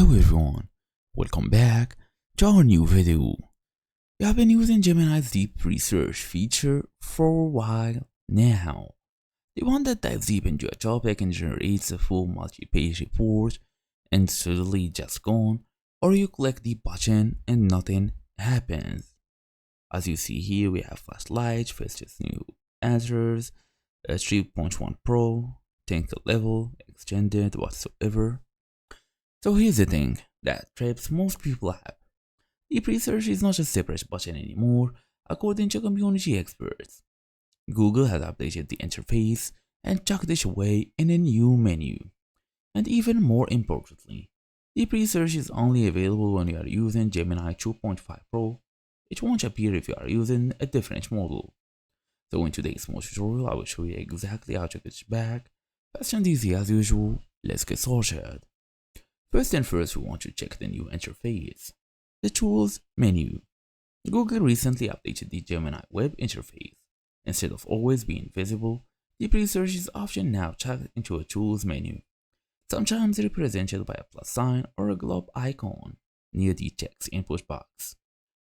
Hello everyone, welcome back to our new video. We have been using Gemini's deep research feature for a while now. The one that dives deep into a topic and generates a full multi-page report and suddenly just gone, or you click the button and nothing happens. As you see here, we have flashlights, fastest new answers, 3.1 Pro, technical level, extended, whatsoever. So here's the thing that trips most people up. Deep research is not a separate button anymore, according to community experts. Google has updated the interface and tucked it away in a new menu. And even more importantly, deep research is only available when you are using Gemini 2.5 Pro. It won't appear if you are using a different model. So in today's small tutorial, I will show you exactly how to get it back. Fast and easy as usual, let's get started. First and first, we want to check the new interface. The Tools menu. Google recently updated the Gemini web interface. Instead of always being visible, deep research is often now tucked into a Tools menu, sometimes represented by a plus sign or a globe icon near the text input box.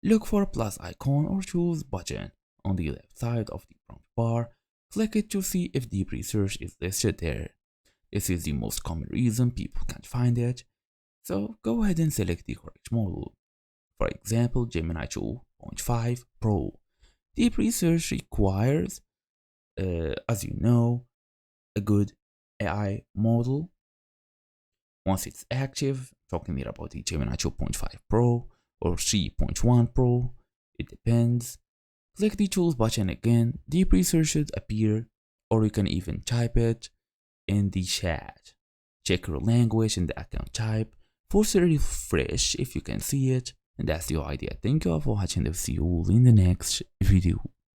Look for a plus icon or Tools button on the left side of the prompt bar. Click it to see if deep research is listed there. This is the most common reason people can't find it, so go ahead and select the correct model. For example, Gemini 2.5 Pro. Deep research requires, as you know, a good AI model. Once it's active, talking here about the Gemini 2.5 Pro or 3.1 Pro, it depends. Click the Tools button again, deep research should appear, or you can even type it in the chat. Check your language in the account type, force a refresh if you can see it, and that's the idea. Thank you all for watching, and see you all in the next video.